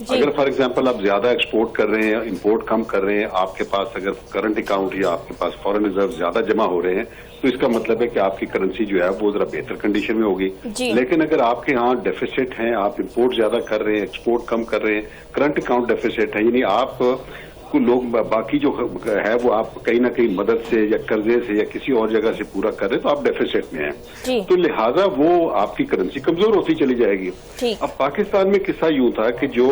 اگر for example آپ زیادہ ایکسپورٹ کر رہے ہیں، امپورٹ کم کر رہے ہیں، آپ کے پاس اگر کرنٹ اکاؤنٹ یا آپ کے پاس فورن ریزرو زیادہ جمع ہو رہے ہیں تو اس کا مطلب ہے کہ آپ کی کرنسی جو ہے وہ ذرا بہتر کنڈیشن میں ہوگی. لیکن اگر آپ کے ہاں ڈیفیسٹ ہیں، آپ امپورٹ زیادہ کر رہے ہیں، ایکسپورٹ کم کر رہے ہیں، کرنٹ اکاؤنٹ ڈیفیسٹ ہے، یعنی آپ کو لوگ باقی جو ہے وہ آپ کہیں نہ کہیں مدد سے یا قرضے سے یا کسی اور جگہ سے پورا کر رہے ہیں تو آپ ڈیفیسٹ میں ہیں، تو لہٰذا وہ آپ کی کرنسی کمزور ہوتی چلی جائے گی. اب پاکستان میں قصہ یوں تھا کہ جو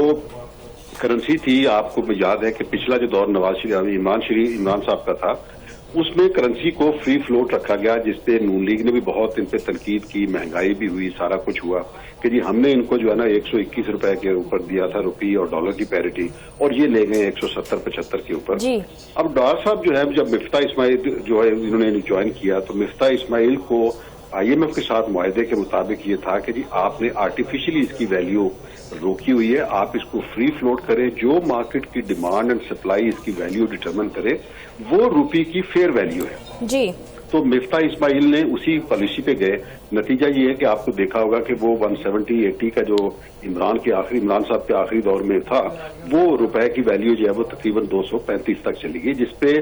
کرنسی تھی، آپ کو یاد ہے کہ پچھلا جو دور عمران صاحب کا تھا، اس میں کرنسی کو فری فلوٹ رکھا گیا، جس پہ نون لیگ نے بھی بہت ان پہ تنقید کی، مہنگائی بھی ہوئی، سارا کچھ ہوا کہ جی ہم نے ان کو جو ہے نا 121 روپے کے اوپر دیا تھا روپی اور ڈالر کی پیرٹی، اور یہ لے گئے 170-75 کے اوپر. اب ڈار صاحب جو ہے جب مفتاح اسماعیل جو ہے انہوں نے جوائن کیا تو مفتاح اسماعیل کو آئی ایم ایف کے ساتھ معاہدے کے مطابق یہ تھا کہ جی آپ نے آرٹیفیشلی اس کی ویلیو روکی ہوئی ہے، آپ اس کو فری فلوٹ کریں، جو مارکیٹ کی ڈیمانڈ اینڈ سپلائی اس کی ویلیو ڈٹرمن کرے وہ روپی کی فیئر ویلیو ہے. جی تو مفتاح اسماعیل نے اسی پالیسی پہ گئے. نتیجہ یہ ہے کہ آپ کو دیکھا ہوگا کہ وہ 170-80 کا جو عمران صاحب کے آخری دور میں تھا، وہ روپے کی ویلیو جو ہے وہ تقریباً 235 تک چلی گئی، جس پہ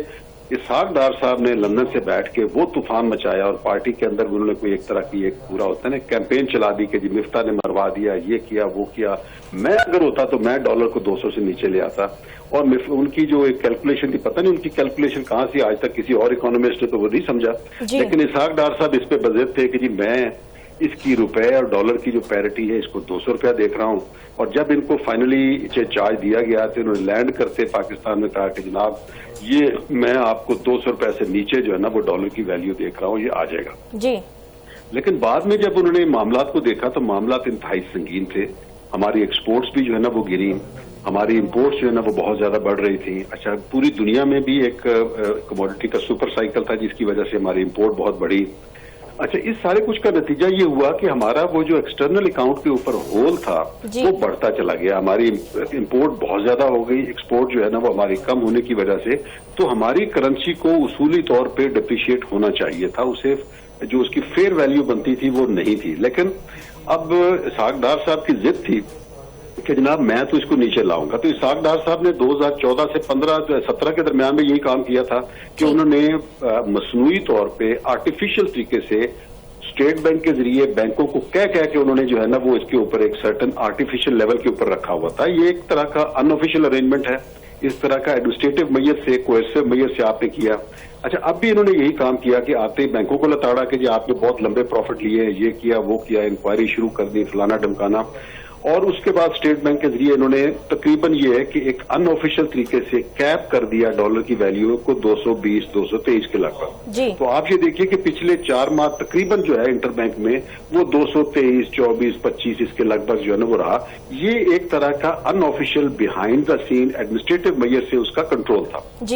اسحاق ڈار صاحب نے لندن سے بیٹھ کے وہ طوفان مچایا اور پارٹی کے اندر انہوں نے کوئی ایک طرح کی ایک پورا ہوتا ہے نا کیمپین چلا دی کہ جی مفتاح نے مروا دیا، یہ کیا وہ کیا. میں اگر ہوتا تو میں ڈالر کو 200 سے نیچے لے آتا. اور ان کی جو ایک کیلکولیشن تھی، پتہ نہیں ان کی کیلکولیشن کہاں سے آج تک کسی اور اکانومسٹ نے تو وہ نہیں سمجھا، لیکن اسحاق ڈار صاحب اس پہ بضد تھے کہ جی میں اس کی روپے اور ڈالر کی جو پیرٹی ہے اس کو 200 روپیہ دیکھ رہا ہوں. اور جب ان کو فائنلی چارج دیا گیا تو انہوں نے لینڈ کرتے پاکستان میں کہا کہ جناب یہ میں آپ کو 200 روپے سے نیچے جو ہے نا وہ ڈالر کی ویلیو دیکھ رہا ہوں، یہ آ جائے گا. لیکن بعد میں جب انہوں نے معاملات کو دیکھا تو معاملات انتہائی سنگین تھے. ہماری ایکسپورٹس بھی جو ہے نا وہ گری، ہماری امپورٹس جو ہے نا وہ بہت زیادہ بڑھ رہی تھی. اچھا پوری دنیا میں بھی ایک کموڈٹی کا سپر سائیکل تھا جس کی وجہ سے ہماری امپورٹ بہت بڑھی. اچھا اس سارے کچھ کا نتیجہ یہ ہوا کہ ہمارا وہ جو ایکسٹرنل اکاؤنٹ کے اوپر ہول تھا وہ بڑھتا چلا گیا. ہماری امپورٹ بہت زیادہ ہو گئی، ایکسپورٹ جو ہے نا وہ ہماری کم ہونے کی وجہ سے تو ہماری کرنسی کو اصولی طور پہ ڈپریشیٹ ہونا چاہیے تھا، اسے جو اس کی فیئر ویلیو بنتی تھی وہ نہیں تھی. لیکن اب اسحاق ڈار صاحب کی ضد تھی کہ جناب میں تو اس کو نیچے لاؤں گا. تو اسحاق ڈار صاحب نے 2014 سے 17 کے درمیان میں یہی کام کیا تھا کہ انہوں نے مصنوعی طور پہ آرٹیفیشل طریقے سے اسٹیٹ بینک کے ذریعے بینکوں کو کہہ کے انہوں نے جو ہے نا وہ اس کے اوپر ایک سرٹن آرٹیفیشل لیول کے اوپر رکھا ہوا تھا. یہ ایک طرح کا ان آفیشیل ارینجمنٹ ہے، اس طرح کا ایڈمنسٹریٹو میئر سے کوئرسو میئر سے آپ نے کیا. اچھا اب بھی انہوں نے یہی کام کیا کہ آتے بینکوں کو لتاڑا کہ جی آپ نے بہت لمبے پروفٹ لیے، یہ کیا وہ کیا، انکوائری شروع کر دی، فلانا ڈمکانا. اور اس کے بعد اسٹیٹ بینک کے ذریعے انہوں نے تقریباً یہ ہے کہ ایک ان آفیشیل طریقے سے کیپ کر دیا ڈالر کی ویلیو کو 220-223 کے لگ بھگ. تو آپ یہ دیکھیے کہ پچھلے 4 ماہ تقریباً جو ہے انٹر بینک میں وہ 223, 24, 25 اس کے لگ بھگ جو ہے نا وہ رہا. یہ ایک طرح کا an official behind the scene administrative mayor سے اس کا کنٹرول تھا.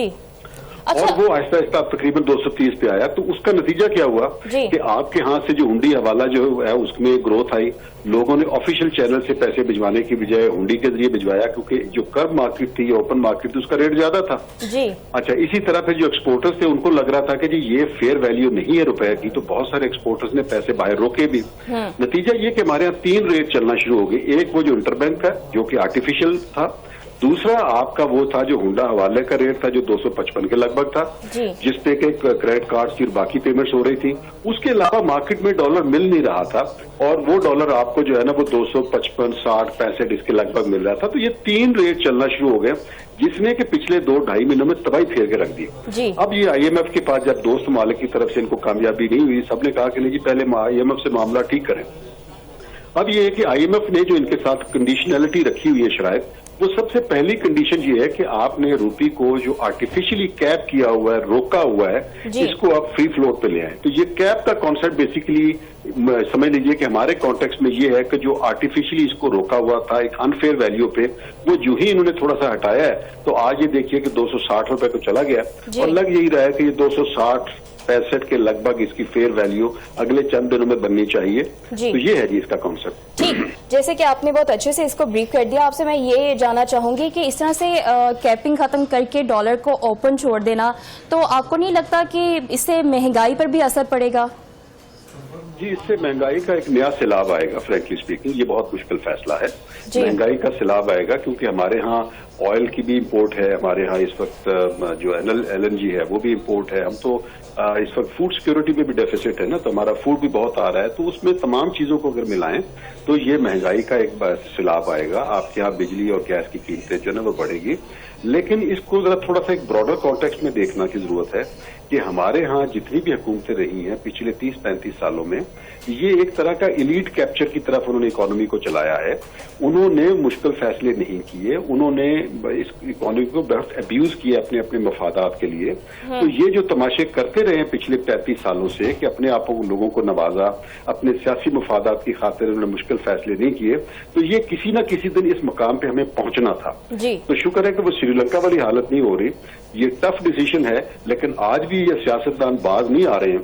اور وہ آہستہ آہستہ تقریباً 230 پہ آیا. تو اس کا نتیجہ کیا ہوا کہ آپ کے ہاں سے جو ہنڈی حوالہ جو ہے اس میں گروتھ آئی. لوگوں نے آفیشیل چینل سے پیسے بھجوانے کی بجائے ہنڈی کے ذریعے بھجوایا کیونکہ جو کرب مارکیٹ تھی یا اوپن مارکیٹ تھی اس کا ریٹ زیادہ تھا. اچھا اسی طرح پھر جو ایکسپورٹرز تھے ان کو لگ رہا تھا کہ جی یہ فیئر ویلیو نہیں ہے روپے کی، تو بہت سارے ایکسپورٹرز نے پیسے باہر روکے بھی. نتیجہ یہ کہ ہمارے یہاں 3 ریٹ چلنا شروع ہو گئے. ایک وہ جو انٹر بینک کا جو کہ آرٹیفیشل تھا، دوسرا آپ کا وہ تھا جو ہنڈا حوالے کا ریٹ تھا جو 255 کے لگ بھگ تھا جس پہ کہ کریڈٹ کارڈ کی اور باقی پیمنٹس ہو رہی تھی. اس کے علاوہ مارکیٹ میں ڈالر مل نہیں رہا تھا اور وہ ڈالر آپ کو جو ہے نا وہ 255, 60, 65 اس کے لگ بھگ مل رہا تھا. تو یہ 3 ریٹ چلنا شروع ہو گئے جس نے کہ پچھلے 2-2.5 مہینوں میں تباہی پھیر کے رکھ دی. اب یہ آئی ایم ایف کے پاس جب دوست ممالک کی طرف سے ان کو کامیابی نہیں ہوئی، سب نے کہا کہ نہیں جی پہلے آئی ایم ایف سے معاملہ ٹھیک کریں. اب یہ ہے کہ آئی ایم ایف نے جو ان کے ساتھ کنڈیشنلٹی رکھی ہوئی ہے شرائط، وہ سب سے پہلی کنڈیشن یہ ہے کہ آپ نے روپی کو جو آرٹیفیشلی کیپ کیا ہوا ہے، روکا ہوا ہے، اس کو آپ فری فلوٹ پہ لے آئیں. تو یہ کیپ کا کانسیپٹ بیسیکلی سمجھ لیجئے کہ ہمارے کانٹیکسٹ میں یہ ہے کہ جو آرٹیفیشلی اس کو روکا ہوا تھا ایک انفیئر ویلیو پہ، وہ جو ہی انہوں نے تھوڑا سا ہٹایا ہے تو آج یہ دیکھیے کہ 260 روپے کو چلا گیا اور لگ یہی رہا ہے کہ یہ 260-65 کے لگ بھگ اس کی فیئر ویلیو اگلے چند دنوں میں بننی چاہیے. تو یہ ہے جی اس کا کانسیپٹ. ٹھیک، جیسے کہ آپ نے بہت اچھے سے اس کو بریف کر دیا، آپ سے میں یہ جاننا چاہوں گی کہ اس طرح سے کیپنگ ختم کر کے ڈالر کو اوپن چھوڑ دینا، تو آپ کو نہیں لگتا کہ اس سے مہنگائی پر بھی اثر پڑے گا؟ جی اس سے مہنگائی کا ایک نیا سیلاب آئے گا. فرینکلی اسپیکنگ یہ بہت مشکل فیصلہ ہے. مہنگائی کا سیلاب آئے گا کیونکہ ہمارے ہاں آئل کی بھی امپورٹ ہے, ہمارے ہاں اس وقت جو LNG ہے وہ بھی امپورٹ ہے. ہم تو اس وقت فوڈ سیکورٹی میں بھی ڈیفیسٹ ہے نا, تو ہمارا فوڈ بھی بہت آ رہا ہے. تو اس میں تمام چیزوں کو اگر ملائیں تو یہ مہنگائی کا ایک سیلاب آئے گا. آپ کے یہاں بجلی اور گیس کی قیمتیں جو ہے نا وہ بڑھے گی. لیکن اس کو ذرا تھوڑا سا ایک براڈر کانٹیکسٹ میں دیکھنا کی ضرورت ہے کہ ہمارے ہاں جتنی بھی حکومتیں رہی ہیں پچھلے 30-35 سالوں میں, یہ ایک طرح کا ایلیٹ کیپچر کی طرف انہوں نے اکانومی کو چلایا ہے. انہوں نے مشکل فیصلے نہیں کیے, انہوں نے اس اکانومی کو بہت ابیوز کیا اپنے اپنے مفادات کے لیے. تو یہ جو تماشے کرتے رہے ہیں پچھلے 35 سالوں سے کہ اپنے آپ کو لوگوں کو نوازا, اپنے سیاسی مفادات کی خاطر انہوں نے مشکل فیصلے نہیں کیے, تو یہ کسی نہ کسی دن اس مقام پہ ہمیں پہنچنا تھا. تو شکر ہے کہ وہ سری لنکا والی حالت نہیں ہو رہی. یہ ٹف ڈیسیشن ہے, لیکن آج بھی یہ سیاستدان باز نہیں آ رہے ہیں.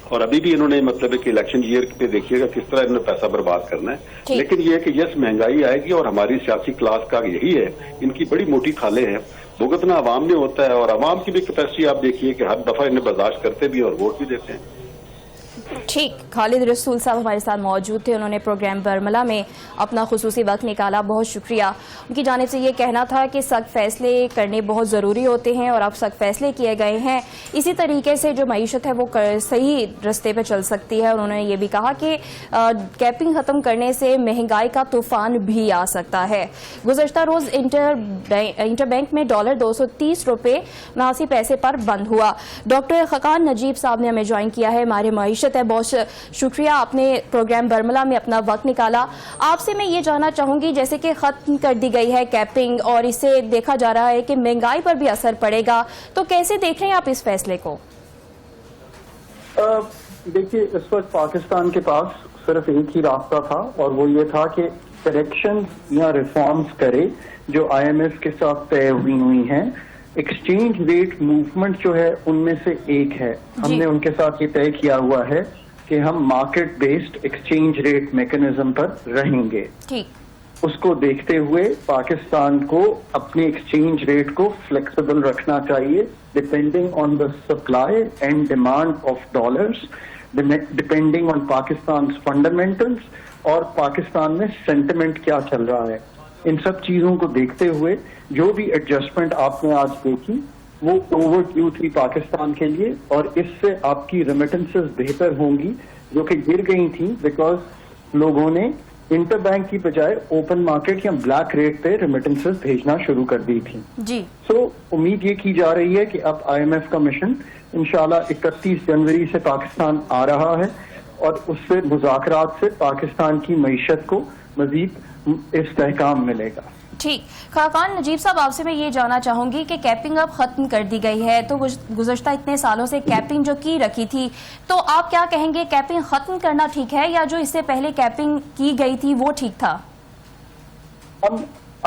اور ابھی بھی انہوں نے مطلب ہے کہ الیکشن ایئر پہ دیکھیے گا کس طرح انہوں نے پیسہ برباد کرنا ہے. لیکن یہ ہے کہ یس مہنگائی آئے گی, اور ہماری سیاسی کلاس کا یہی ہے, ان کی بڑی موٹی کھالیں ہیں. بھگتنا عوام نے ہوتا ہے, اور عوام کی بھی کیپیسٹی آپ دیکھیے کہ ہر دفعہ انہیں برداشت کرتے بھی اور ووٹ بھی دیتے ہیں. ٹھیک, خالد رسول صاحب ہمارے ساتھ موجود تھے, انہوں نے پروگرام برملا میں اپنا خصوصی وقت نکالا, بہت شکریہ. ان کی جانب سے یہ کہنا تھا کہ سخت فیصلے کرنے بہت ضروری ہوتے ہیں اور اب سخت فیصلے کیے گئے ہیں, اسی طریقے سے جو معیشت ہے وہ صحیح رستے پہ چل سکتی ہے. انہوں نے یہ بھی کہا کہ کیپنگ ختم کرنے سے مہنگائی کا طوفان بھی آ سکتا ہے. گزشتہ روز انٹر بینک میں ڈالر 230 روپے 79 پیسے پر بند ہوا. ڈاکٹر خاقان نجیب صاحب نے ہمیں جوائن کیا ہے, ہمارے معیشت ہے. بہت شکریہ, آپ نے پروگرام برملا میں اپنا وقت نکالا. آپ سے میں یہ جاننا چاہوں گی, جیسے کہ ختم کر دی گئی ہے کیپنگ اور اس سے دیکھا جا رہا ہے کہ مہنگائی پر بھی اثر پڑے گا, تو کیسے دیکھ رہے ہیں آپ اس فیصلے کو؟ دیکھیے, اس وقت پاکستان کے پاس صرف ایک ہی راستہ تھا, اور وہ یہ تھا کہ کریکشن یا ریفارمز کرے جو IMF کے ساتھ طے ہوئی ہیں. ایکسچینج ریٹ موومنٹ جو ہے ان میں سے ایک ہے. ہم نے ان کے ساتھ یہ طے کیا ہوا ہے کہ ہم market based exchange rate mechanism پر رہیں گے. اس کو دیکھتے ہوئے پاکستان کو اپنے ایکسچینج ریٹ کو فلیکسیبل رکھنا چاہیے, depending on the supply and demand of dollars, depending on Pakistan fundamentals, اور پاکستان میں سینٹیمنٹ کیا چل رہا ہے. ان سب چیزوں کو دیکھتے ہوئے جو بھی ایڈجسٹمنٹ آپ نے آج دیکھی وہ اوور ڈیو تھی پاکستان کے لیے, اور اس سے آپ کی ریمیٹنسز بہتر ہوں گی جو کہ گر گئی تھیں بیکاز لوگوں نے انٹر بینک کی بجائے اوپن مارکیٹ یا بلیک ریٹ پہ ریمیٹنسز بھیجنا شروع کر دی تھی. سو امید یہ کی جا رہی ہے کہ اب IMF کا مشن انشاءاللہ 31 جنوری سے پاکستان آ رہا ہے, اور اس سے مذاکرات سے پاکستان کی معیشت کو مزید استحکام ملے گا. ٹھیک, خاقان نجیب صاحب آپ سے میں یہ جاننا چاہوں گی کہ کیپنگ اب ختم کر دی گئی ہے, تو گزشتہ اتنے سالوں سے کیپنگ جو کی رکھی تھی, تو آپ کیا کہیں گے, کیپنگ ختم کرنا ٹھیک ہے یا جو اس سے پہلے کیپنگ کی گئی تھی وہ ٹھیک تھا؟ ہم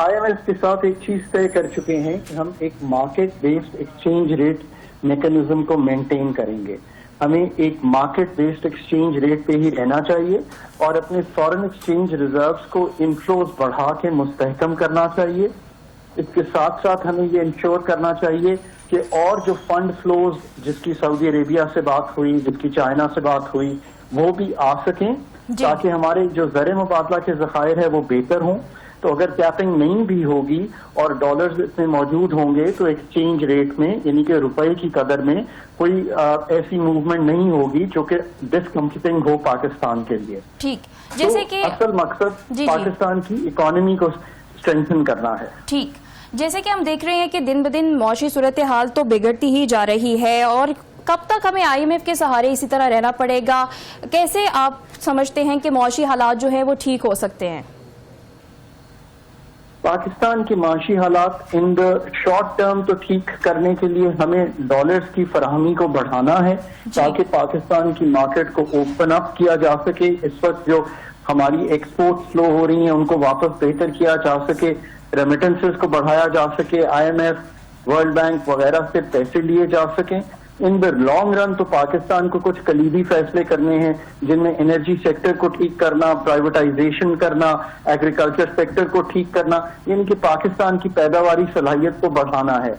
IMF کے ساتھ ایک چیز طے کر چکے ہیں کہ ہم ایک market based exchange rate mechanism کو مینٹین کریں گے. ہمیں ایک مارکیٹ بیسڈ ایکسچینج ریٹ پہ ہی رہنا چاہیے, اور اپنے فارن ایکسچینج ریزروز کو انفلوز بڑھا کے مستحکم کرنا چاہیے. اس کے ساتھ ساتھ ہمیں یہ انشور کرنا چاہیے کہ اور جو فنڈ فلوز جس کی سعودی عربیہ سے بات ہوئی, جس کی چائنا سے بات ہوئی, وہ بھی آ سکیں تاکہ ہمارے جو زر مبادلہ کے ذخائر ہے وہ بہتر ہوں. تو اگر کیپنگ نہیں بھی ہوگی اور ڈالرز اتنے موجود ہوں گے تو ایکسچینج ریٹ میں یعنی کہ روپے کی قدر میں کوئی ایسی موومنٹ نہیں ہوگی جو کہ ڈسکمفرٹنگ ہو پاکستان کے لیے. ٹھیک, جیسے کہ اصل مقصد پاکستان کی اکانومی کو اسٹرینتھن کرنا ہے. ٹھیک, جیسے کہ ہم دیکھ رہے ہیں کہ دن بدن معاشی صورتحال تو بگڑتی ہی جا رہی ہے, اور کب تک ہمیں IMF کے سہارے اسی طرح رہنا پڑے گا؟ کیسے آپ سمجھتے ہیں کہ معاشی حالات جو ہیں وہ ٹھیک ہو سکتے ہیں؟ پاکستان کی معاشی حالات ان دا شارٹ ٹرم تو ٹھیک کرنے کے لیے ہمیں ڈالرز کی فراہمی کو بڑھانا ہے تاکہ پاکستان کی مارکیٹ کو اوپن اپ کیا جا سکے. اس وقت جو ہماری ایکسپورٹ فلو ہو رہی ہیں ان کو واپس بہتر کیا جا سکے, ریمیٹنسز کو بڑھایا جا سکے, IMF ورلڈ بینک وغیرہ سے پیسے لیے جا سکیں. ان دا لانگ رن تو پاکستان کو کچھ کلیدی فیصلے کرنے ہیں جن میں انرجی سیکٹر کو ٹھیک کرنا، پرائیویٹائزیشن کرنا، ایگریکلچر سیکٹر کو ٹھیک کرنا، یعنی کہ پاکستان کی پیداواری صلاحیت کو بڑھانا ہے.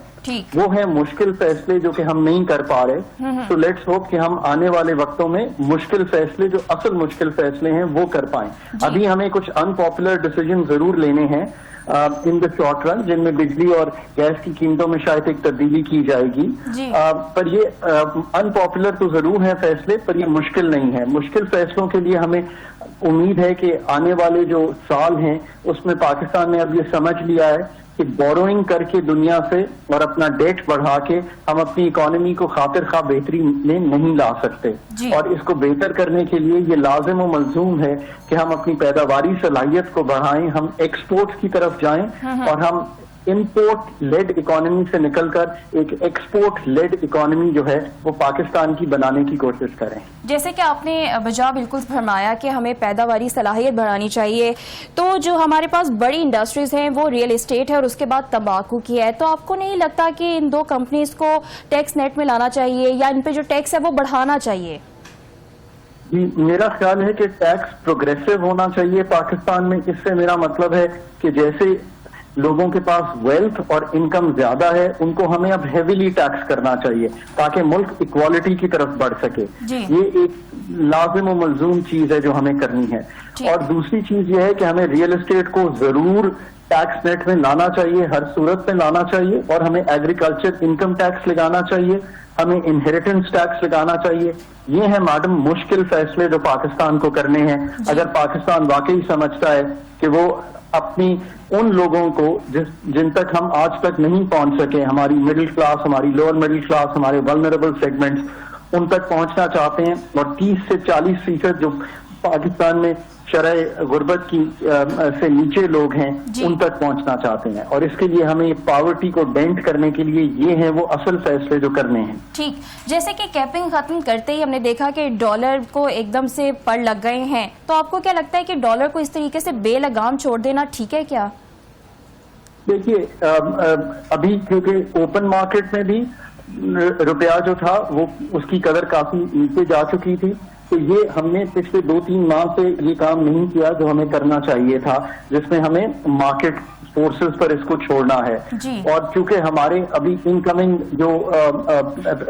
وہ ہیں مشکل فیصلے جو کہ ہم نہیں کر پا رہے. تو لیٹس ہوپ کہ ہم آنے والے وقتوں میں مشکل فیصلے، جو اصل مشکل فیصلے ہیں، وہ کر پائیں. ابھی ہمیں کچھ ان پاپولر ڈیسیجن ضرور لینے ہیں ان دا شارٹ رن، جن میں بجلی اور گیس کی قیمتوں میں شاید ایک تبدیلی کی جائے گی. پر یہ ان پاپولر تو ضرور ہیں فیصلے، پر یہ مشکل نہیں ہے. مشکل فیصلوں کے لیے ہمیں امید ہے کہ آنے والے جو سال ہیں اس میں پاکستان نے اب یہ سمجھ لیا ہے کہ بوروئنگ کر کے دنیا سے اور اپنا ڈیٹ بڑھا کے ہم اپنی اکانومی کو خاطر خواہ بہتری میں نہیں لا سکتے. اور اس کو بہتر کرنے کے لیے یہ لازم و ملزوم ہے کہ ہم اپنی پیداواری صلاحیت کو بڑھائیں، ہم ایکسپورٹ کی طرف جائیں اور ہم امپورٹ لیڈ اکانومی سے نکل کر ایک ایکسپورٹ لیڈ اکانومی جو ہے وہ پاکستان کی بنانے کی کوشش کریں. جیسے کہ آپ نے بجا بالکل فرمایا کہ ہمیں پیداواری صلاحیت بڑھانی چاہیے، تو جو ہمارے پاس بڑی انڈسٹریز ہیں وہ ریئل اسٹیٹ ہے اور اس کے بعد تمباکو کی ہے، تو آپ کو نہیں لگتا کہ ان دو کمپنیز کو ٹیکس نیٹ میں لانا چاہیے یا ان پہ جو ٹیکس ہے وہ بڑھانا چاہیے؟ جی، میرا خیال ہے کہ ٹیکس پروگریسو ہونا چاہیے پاکستان میں. اس سے میرا مطلب ہے کہ جیسے لوگوں کے پاس ویلتھ اور انکم زیادہ ہے ان کو ہمیں اب ہیویلی ٹیکس کرنا چاہیے تاکہ ملک ایکوالٹی کی طرف بڑھ سکے. یہ ایک لازم و ملزوم چیز ہے جو ہمیں کرنی ہے. اور دوسری چیز یہ ہے کہ ہمیں ریئل اسٹیٹ کو ضرور ٹیکس نیٹ میں لانا چاہیے، ہر صورت میں لانا چاہیے، اور ہمیں ایگریکلچر انکم ٹیکس لگانا چاہیے، ہمیں انہیریٹنس ٹیکس لگانا چاہیے. یہ ہیں میڈم مشکل فیصلے جو پاکستان کو کرنے ہیں. اگر پاکستان واقعی سمجھتا ہے کہ وہ اپنی ان لوگوں کو جن تک ہم آج تک نہیں پہنچ سکے، ہماری مڈل کلاس، ہماری لوور مڈل کلاس، ہمارے ولنریبل سیگمنٹس، ان تک پہنچنا چاہتے ہیں، اور 30 سے 40% جو پاکستان میں شرح غربت کی سے نیچے لوگ ہیں ان تک پہنچنا چاہتے ہیں، اور اس کے لیے ہمیں پاورٹی کو ڈینٹ کرنے کے لیے یہ ہیں وہ اصل فیصلے جو کرنے ہیں. ٹھیک، جیسے کہ کیپنگ ختم کرتے ہی ہم نے دیکھا کہ ڈالر کو ایک دم سے پڑ لگ گئے ہیں، تو آپ کو کیا لگتا ہے کہ ڈالر کو اس طریقے سے بے لگام چھوڑ دینا ٹھیک ہے کیا؟ دیکھیے، ابھی کیونکہ اوپن مارکیٹ میں بھی روپیہ جو تھا وہ اس کی قدر کافی نیچے جا چکی تھی، تو یہ ہم نے پچھلے 2-3 ماہ سے یہ کام نہیں کیا جو ہمیں کرنا چاہیے تھا، جس میں ہمیں مارکیٹ فورسز پر اس کو چھوڑنا ہے. اور چونکہ ہمارے ابھی انکمنگ جو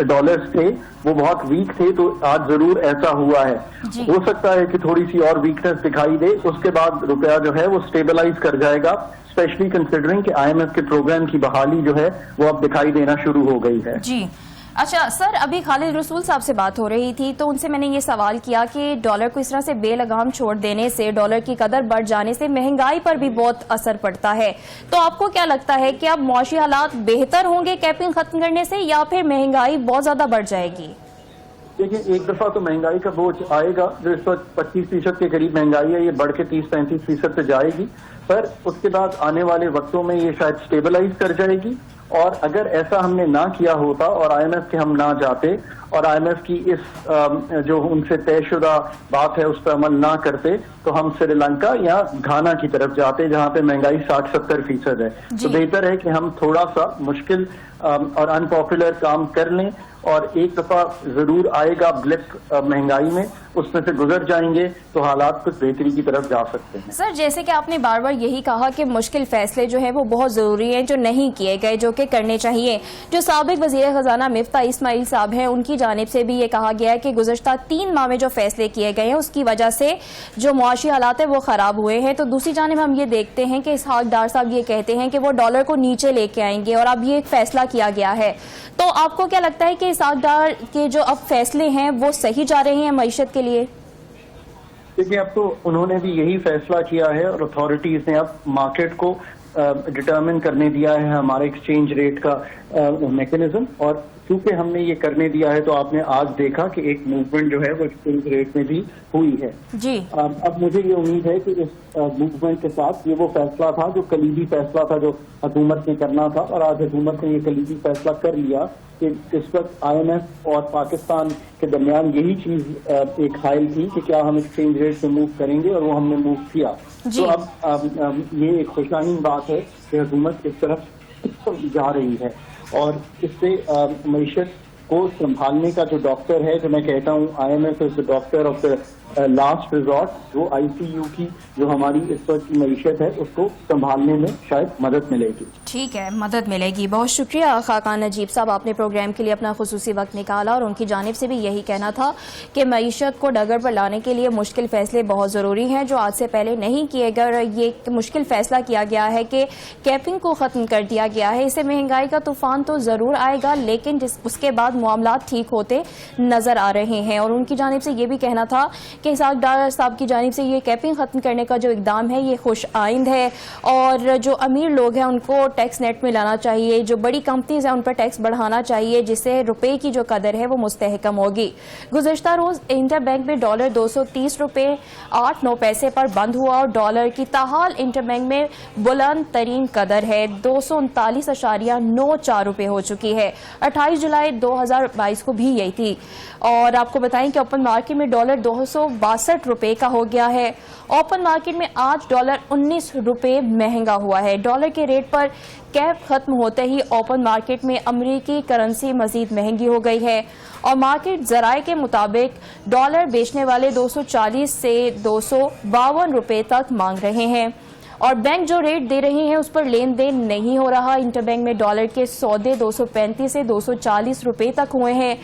ڈالرز تھے وہ بہت ویک تھے، تو آج ضرور ایسا ہوا ہے. ہو سکتا ہے کہ تھوڑی سی اور ویکنس دکھائی دے، اس کے بعد روپیہ جو ہے وہ اسٹیبلائز کر جائے گا، اسپیشلی کنسیڈرنگ کہ IMF کے پروگرام کی بحالی جو ہے وہ اب دکھائی دینا شروع ہو گئی ہے. جی اچھا سر، ابھی خالد رسول صاحب سے بات ہو رہی تھی تو ان سے میں نے یہ سوال کیا کہ ڈالر کو اس طرح سے بے لگام چھوڑ دینے سے، ڈالر کی قدر بڑھ جانے سے مہنگائی پر بھی بہت اثر پڑتا ہے، تو آپ کو کیا لگتا ہے کہ اب معاشی حالات بہتر ہوں گے کیپنگ ختم کرنے سے، یا پھر مہنگائی بہت زیادہ بڑھ جائے گی؟ دیکھیں، ایک دفعہ تو مہنگائی کا بوجھ آئے گا، جو اس وقت 25% کے قریب مہنگائی ہے، یہ بڑھ کے 30-35% پہ جائے گی، پر اس کے بعد آنے والے وقتوں میں یہ شاید اسٹیبلائز کر جائے گی. اور اگر ایسا ہم نے نہ کیا ہوتا اور IMF کے ہم نہ جاتے اور IMF کی اس جو ان سے طے شدہ بات ہے اس پر عمل نہ کرتے، تو ہم سری لنکا یا گھانا کی طرف جاتے جہاں پہ مہنگائی 60-70% ہے. تو بہتر ہے کہ ہم تھوڑا سا مشکل اور ان پاپولر کام کر لیں، اور ایک دفعہ ضرور آئے گا بلپ مہنگائی میں، اس میں سے گزر جائیں گے تو حالات کچھ بہتری کی طرف جا سکتے ہیں. سر، جیسے کہ آپ نے بار بار یہی کہا کہ مشکل فیصلے جو ہیں وہ بہت ضروری ہیں جو نہیں کیے گئے، جو کہ کرنے چاہیے. جو سابق وزیر خزانہ مفتاح اسماعیل صاحب ہیں ان کی جانب سے بھی یہ کہا گیا ہے کہ گزشتہ 3 ماہ میں جو فیصلے کیے گئے ہیں اس کی وجہ سے جو معاشی حالات ہیں وہ خراب ہوئے ہیں. تو دوسری جانب ہم یہ دیکھتے ہیں کہ اسحاق ڈار صاحب یہ کہتے ہیں کہ وہ ڈالر کو نیچے لے کے آئیں گے، اور اب یہ ایک فیصلہ کیا گیا ہے. تو آپ کو کیا لگتا ہے کہ اسحاق ڈار کے جو اب فیصلے ہیں وہ صحیح جا رہے ہیں معیشت کے لیے؟ دیکھیے، اب تو انہوں نے بھی یہی فیصلہ کیا ہے، اور اتھارٹیز نے اب مارکیٹ کو ڈٹرمن کرنے دیا ہے ہمارے ایکسچینج ریٹ کا میکینزم، اور کیونکہ ہم نے یہ کرنے دیا ہے تو آپ نے آج دیکھا کہ ایک موومنٹ جو ہے وہ ایکسچینج ریٹ میں بھی ہوئی ہے. جی اب مجھے یہ امید ہے کہ اس موومنٹ کے ساتھ یہ وہ فیصلہ تھا جو کلیدی فیصلہ تھا جو حکومت نے کرنا تھا، اور آج حکومت نے یہ کلیدی فیصلہ کر لیا کہ اس وقت IMF اور پاکستان کے درمیان یہی چیز ایک حائل تھی کہ کیا ہم ایکسچینج ریٹ سے موو کریں گے، اور وہ ہم نے موو کیا. تو اب یہ ایک خوشائن بات ہے کہ حکومت اس طرف جا رہی ہے، اور اس سے معیشت کو سنبھالنے کا جو ڈاکٹر ہے, جو میں کہتا ہوں IMF is the doctor of the last resort, وہ ICU کی جو ہماری اس وقت کی معیشت ہے اس کو سنبھالنے میں شاید مدد ملے گی. ٹھیک ہے, مدد ملے گی. بہت شکریہ خاقان نجیب صاحب, آپ نے پروگرام کے لیے اپنا خصوصی وقت نکالا, اور ان کی جانب سے بھی یہی کہنا تھا کہ معیشت کو ڈگر پر لانے کے لیے مشکل فیصلے بہت ضروری ہیں جو آج سے پہلے نہیں کیے گئے, اور یہ مشکل فیصلہ کیا گیا ہے کہ کیپنگ کو ختم کر دیا گیا ہے. اس سے مہنگائی کا طوفان تو ضرور آئے گا, لیکن اس کے بعد معاملات ٹھیک ہوتے نظر آ رہے ہیں. اور ان کی جانب سے یہ بھی کہنا تھا کہ اسحاق ڈار صاحب کی جانب سے یہ کیپنگ ختم کرنے کا جو اقدام ہے یہ خوش آئند ہے, اور جو امیر لوگ ہیں ان کو ٹیکس نیٹ میں لانا چاہیے, جو بڑی کمپنیز ہیں ان پر ٹیکس بڑھانا چاہیے, جس سے روپے کی جو قدر ہے وہ مستحکم ہوگی. گزشتہ روز انٹر بینک میں ڈالر 230 روپے 8 پیسے پر بند ہوا, اور ڈالر کی تاحال انٹر بینک میں بلند ترین قدر ہے 239.94 روپے ہو چکی ہے. 28 جولائی 2022 کو بھی یہی تھی. اور آپ کو بتائیں کہ اوپن مارکیٹ میں ڈالر 262 روپے کا ہو گیا ہے. اوپن مارکیٹ میں آج ڈالر 19 روپے مہنگا ہوا ہے. ڈالر کے ریٹ پر کیپ ختم ہوتے ہی اوپن مارکیٹ میں امریکی کرنسی مزید مہنگی ہو گئی ہے, اور مارکیٹ ذرائع کے مطابق ڈالر بیچنے والے 240 سے 252 روپے تک مانگ رہے ہیں, اور بینک جو ریٹ دے رہے ہیں اس پر لین دین نہیں ہو رہا. انٹر بینک میں ڈالر کے سودے 235 سے 240 روپے تک ہوئے ہیں,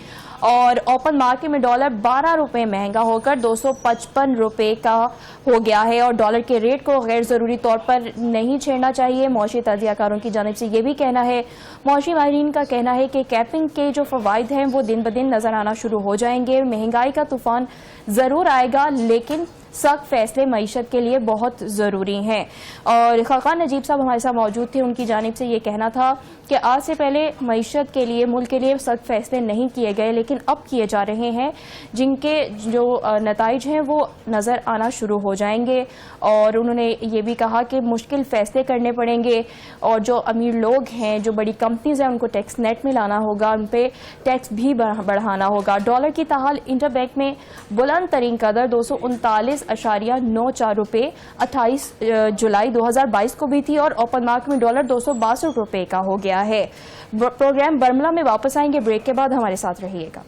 اور اوپن مارکیٹ میں ڈالر 12 روپے مہنگا ہو کر 255 روپے کا ہو گیا ہے. اور ڈالر کے ریٹ کو غیر ضروری طور پر نہیں چھیڑنا چاہیے. معاشی تجزیہ کاروں کی جانب سے یہ بھی کہنا ہے, معاشی ماہرین کا کہنا ہے کہ کیپنگ کے جو فوائد ہیں وہ دن بدن نظر آنا شروع ہو جائیں گے. مہنگائی کا طوفان ضرور آئے گا, لیکن سخت فیصلے معیشت کے لیے بہت ضروری ہیں. اور خاقان نجیب صاحب ہمارے ساتھ موجود تھے, ان کی جانب سے یہ کہنا تھا کہ آج سے پہلے معیشت کے لیے, ملک کے لیے سخت فیصلے نہیں کیے گئے, لیکن اب کیے جا رہے ہیں جن کے جو نتائج ہیں وہ نظر آنا شروع ہو جائیں گے. اور انہوں نے یہ بھی کہا کہ مشکل فیصلے کرنے پڑیں گے, اور جو امیر لوگ ہیں, جو بڑی کمپنیز ہیں, ان کو ٹیکس نیٹ میں لانا ہوگا, ان پہ ٹیکس بھی بڑھانا ہوگا. ڈالر کی تاحال انٹر بینک میں بلند ترین قدر 239.94 روپے 28 جولائی 2022 کو بھی تھی, اور اوپن مارکیٹ میں ڈالر 262 روپے کا ہو گیا ہے. پروگرام برملا میں واپس آئیں گے بریک کے بعد, ہمارے ساتھ رہیے گا.